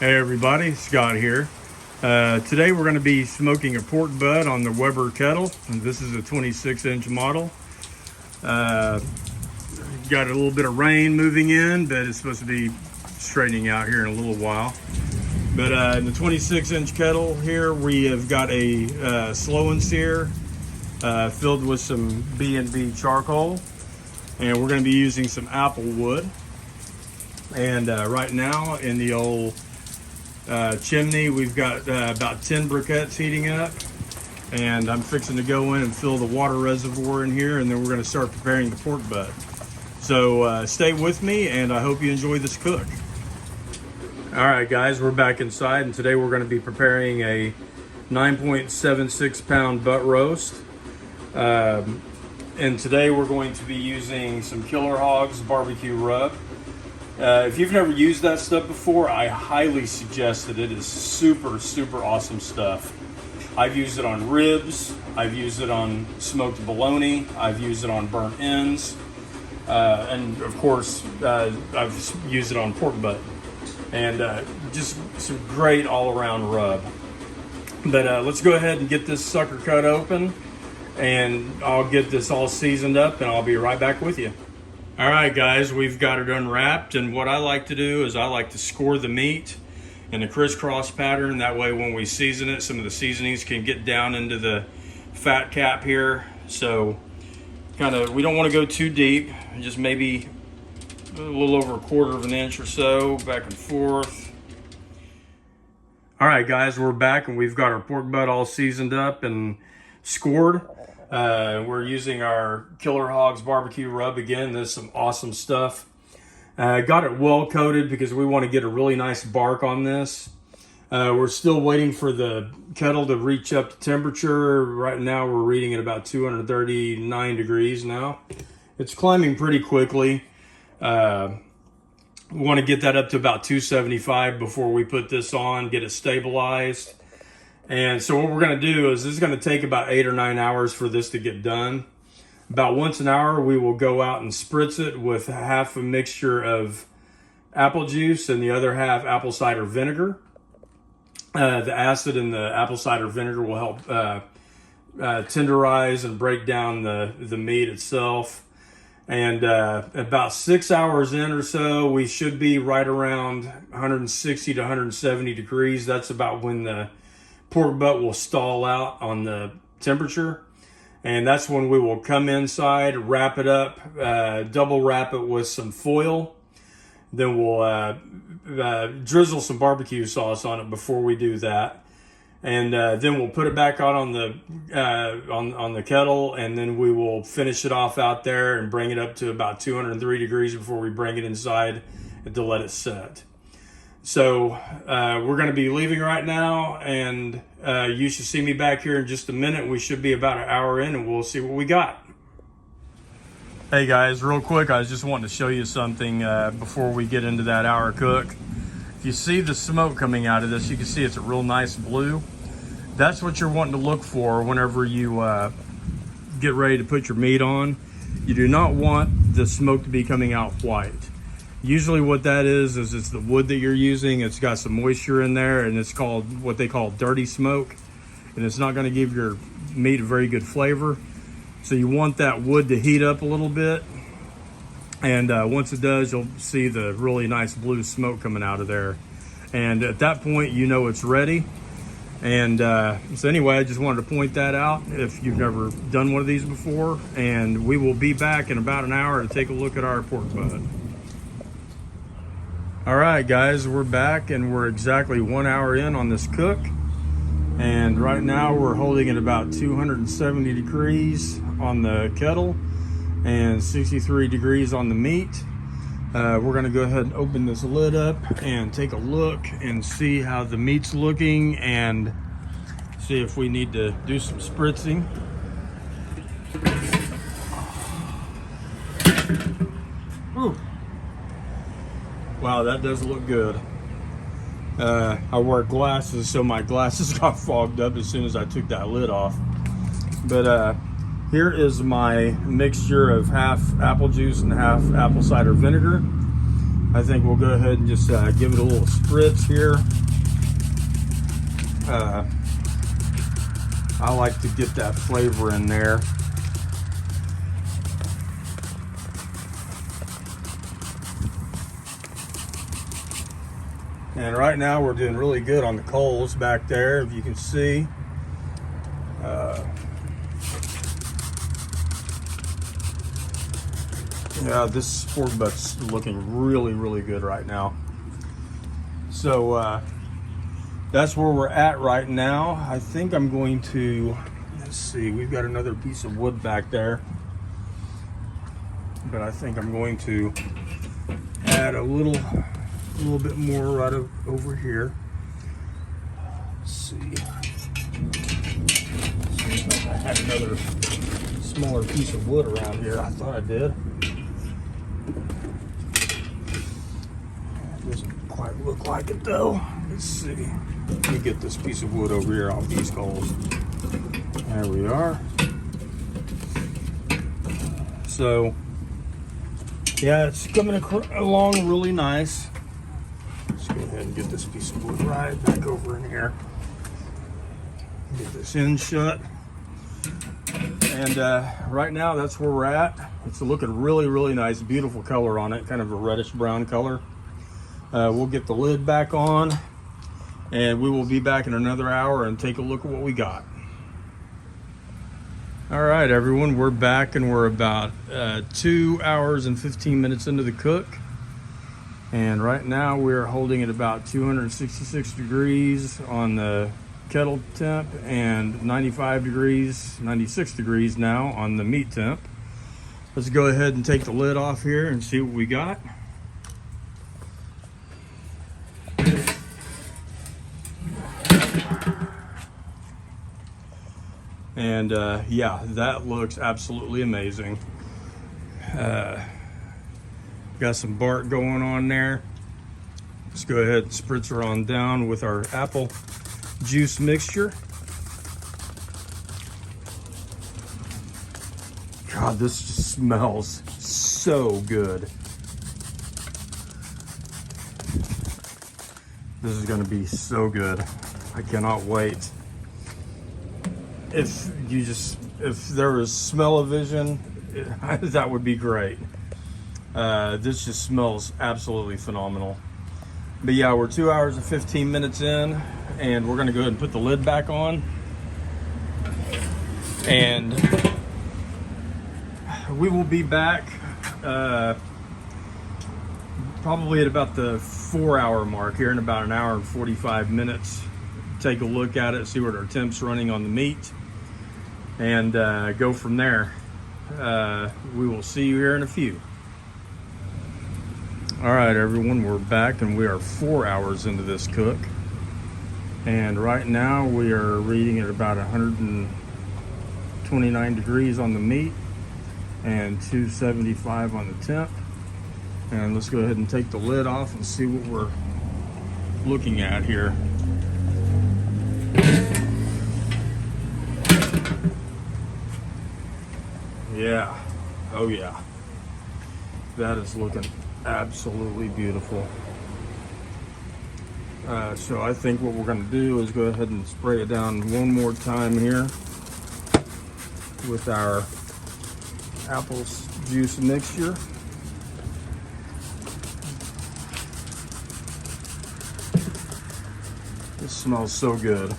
Hey everybody, Scott here. Today we're going to be smoking a pork butt on the Weber Kettle. And this is a 26-inch model. Got a little bit of rain moving in, but it's supposed to be straightening out here in a little while. But in the 26-inch kettle here, we have got a slow and sear filled with some B&B charcoal. And we're going to be using some apple wood. And right now in the old chimney, we've got about 10 briquettes heating up, and I'm fixing to go in and fill the water reservoir in here, and then we're going to start preparing the pork butt. So stay with me, and I hope you enjoy this cook. All right, guys, we're back inside, and today we're going to be preparing a 9.76 pound butt roast. And today we're going to be using some Killer Hogs barbecue rub. If you've never used that stuff before, I highly suggest it. It is super, super awesome stuff. I've used it on ribs. I've used it on smoked bologna. I've used it on burnt ends. And of course, I've used it on pork butt. And just some great all-around rub. But let's go ahead and get this sucker cut open. And I'll get this all seasoned up, and I'll be right back with you. All right, guys, we've got it unwrapped, and what I like to do is I like to score the meat in a crisscross pattern. That way when we season it, some of the seasonings can get down into the fat cap here. So we don't want to go too deep, just maybe a little over 1/4 of an inch or so, back and forth. All right, guys, we're back, and we've got our pork butt all seasoned up and scored. We're using our Killer Hogs barbecue rub again. This is some awesome stuff. Got it well coated because we want to get a really nice bark on this. We're still waiting for the kettle to reach up to temperature. Right now we're reading at about 239 degrees now. It's climbing pretty quickly. We want to get that up to about 275 before we put this on, get it stabilized. And so what we're going to do is this is going to take about 8 or 9 hours for this to get done. About once an hour, we will go out and spritz it with half a mixture of apple juice and the other half apple cider vinegar. The acid in the apple cider vinegar will help tenderize and break down the meat itself. And about 6 hours in or so, we should be right around 160 to 170 degrees. That's about when the pork butt will stall out on the temperature, and that's when we will come inside, wrap it up, double wrap it with some foil. Then we'll drizzle some barbecue sauce on it before we do that, and then we'll put it back out on the kettle, and then we will finish it off out there and bring it up to about 203 degrees before we bring it inside to let it set. So we're going to be leaving right now, and you should see me back here in just a minute. We should be about an hour in, and we'll see what we got. Hey guys, real quick, I was just wanting to show you something before we get into that hour cook. If you see the smoke coming out of this, you can see it's a real nice blue. That's what you're wanting to look for whenever you get ready to put your meat on. You do not want the smoke to be coming out white. Usually what that is it's the wood that you're using. It's got some moisture in there, and it's called what they call dirty smoke. And it's not going to give your meat a very good flavor. So you want that wood to heat up a little bit. And once it does, you'll see the really nice blue smoke coming out of there. And at that point, you know it's ready. And so anyway, I just wanted to point that out if you've never done one of these before. And we will be back in about an hour to take a look at our pork butt. All right, guys, we're back, and we're exactly 1 hour in on this cook. And right now we're holding it about 270 degrees on the kettle and 63 degrees on the meat. We're gonna go ahead and open this lid up and take a look and see how the meat's looking and see if we need to do some spritzing. Ooh. Wow, that does look good. I wear glasses, so my glasses got fogged up as soon as I took that lid off. But here is my mixture of half apple juice and half apple cider vinegar. I think we'll go ahead and just give it a little spritz here. I like to get that flavor in there. And right now we're doing really good on the coals back there, if you can see. Yeah, this pork butt's looking really, really good right now. So that's where we're at right now. I think I'm going to, let's see, we've got another piece of wood back there. But I think I'm going to add a little bit more right over here. Let's see. If I had another smaller piece of wood around here. I thought I did. Doesn't quite look like it though. Let's see. Let me get this piece of wood over here off these coals. There we are. So, yeah, it's coming along really nice. Let's go ahead and get this piece of wood right back over in here. Get this in shut. And right now, that's where we're at. It's looking really, really nice. Beautiful color on it, kind of a reddish brown color. We'll get the lid back on, and we will be back in another hour and take a look at what we got. All right, everyone, we're back, and we're about 2 hours and 15 minutes into the cook. And right now we're holding it about 266 degrees on the kettle temp and 95 degrees, 96 degrees now on the meat temp. Let's go ahead and take the lid off here and see what we got. And yeah, that looks absolutely amazing. Got some bark going on there. Let's go ahead and spritz her on down with our apple juice mixture. God, this just smells so good. This is gonna be so good. I cannot wait. If there was smell-o-vision, that would be great. This just smells absolutely phenomenal. But yeah, we're 2 hours and 15 minutes in, and we're gonna go ahead and put the lid back on. And we will be back probably at about the 4 hour mark here in about an hour and 45 minutes. Take a look at it, see what our temp's running on the meat, and go from there. We will see you here in a few. All right, everyone, we're back, and we are 4 hours into this cook. And right now we are reading at about 129 degrees on the meat and 275 on the temp. And let's go ahead and take the lid off and see what we're looking at here. Yeah, oh yeah, that is looking absolutely beautiful. So I think what we're going to do is go ahead and spray it down one more time here with our apple juice mixture. This smells so good.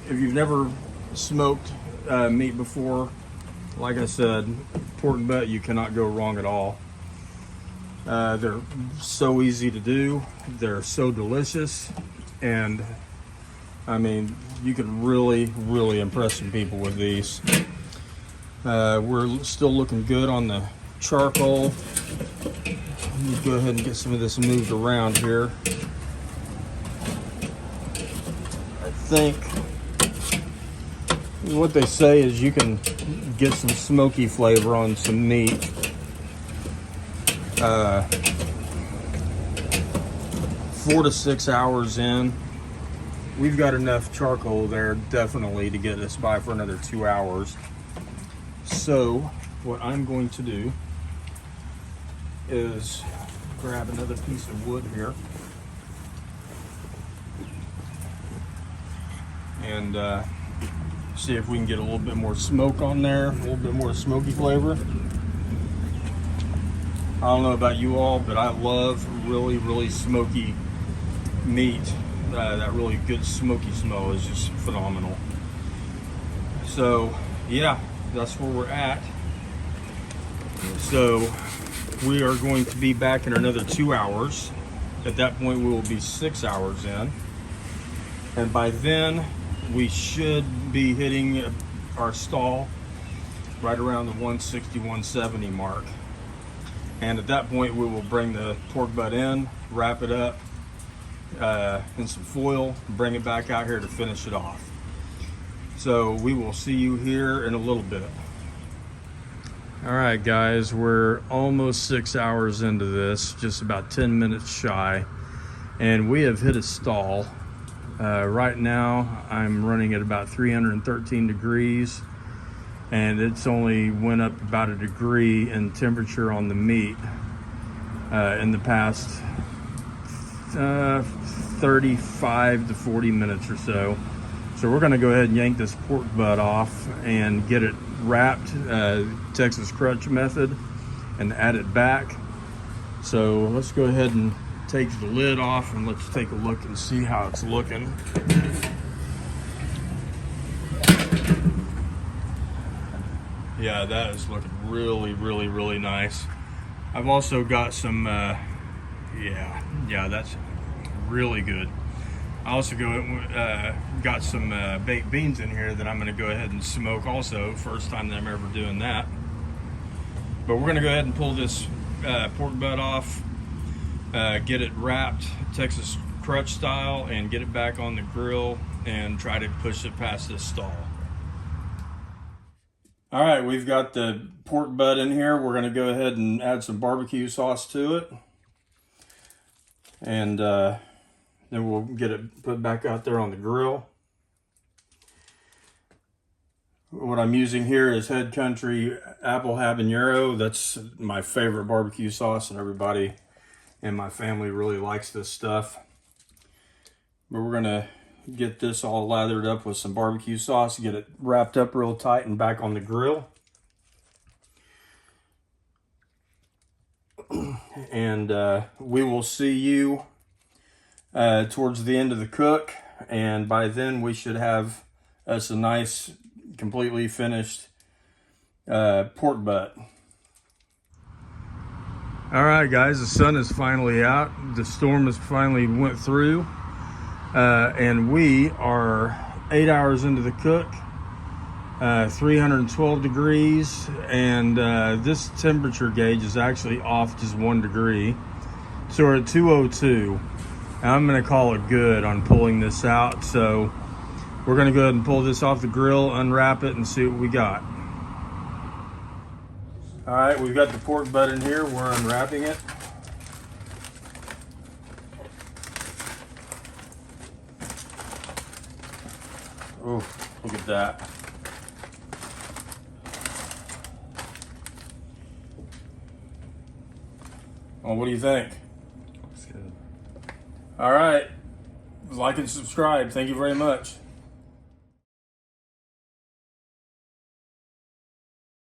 If you've never smoked meat before, like I said, pork butt, you cannot go wrong at all. They're so easy to do. They're so delicious. And I mean, you can really, really impress some people with these. We're still looking good on the charcoal. Let me go ahead and get some of this moved around here. I think what they say is you can get some smoky flavor on some meat. 4 to 6 hours in. We've got enough charcoal there definitely to get us by for another 2 hours. So what I'm going to do is grab another piece of wood here and see if we can get a little bit more smoke on there, a little bit more smoky flavor. I don't know about you all, but I love really smoky meat. That really good smoky smell is just phenomenal. So yeah, that's where we're at. So we are going to be back in another 2 hours. At that point we will be 6 hours in, and by then we should be hitting our stall right around the 160, 170 mark. And at that point we will bring the pork butt in, wrap it up in some foil, bring it back out here to finish it off. So we will see you here in a little bit. All right, guys, we're almost 6 hours into this, just about 10 minutes shy, and we have hit a stall. Right now, I'm running at about 313 degrees, and it's only went up about a degree in temperature on the meat in the past 35 to 40 minutes or so. So we're gonna go ahead and yank this pork butt off and get it wrapped, Texas crunch method, and add it back. So let's go ahead and take the lid off and let's take a look and see how it's looking. Yeah, that is looking really nice. I've also got some, yeah, that's really good. I also got some baked beans in here that I'm going to go ahead and smoke also. First time that I'm ever doing that. But we're going to go ahead and pull this pork butt off, get it wrapped Texas crunch style, and get it back on the grill and try to push it past this stall. All right, we've got the pork butt in here. We're going to go ahead and add some barbecue sauce to it. And then we'll get it put back out there on the grill. What I'm using here is Head Country Apple Habanero. That's my favorite barbecue sauce, and everybody in my family really likes this stuff. But we're gonna get this all lathered up with some barbecue sauce, get it wrapped up real tight and back on the grill. And we will see you towards the end of the cook, and by then we should have us a nice completely finished pork butt. All right, guys, the sun is finally out. The storm has finally went through, and we are 8 hours into the cook, 312 degrees, and this temperature gauge is actually off just 1 degree. So we're at 202. I'm going to call it good on pulling this out. So we're going to go ahead and pull this off the grill, unwrap it, and see what we got. All right, we've got the pork butt in here. We're unwrapping it. Oh, look at that. Well, what do you think? Looks good. All right, like and subscribe. Thank you very much.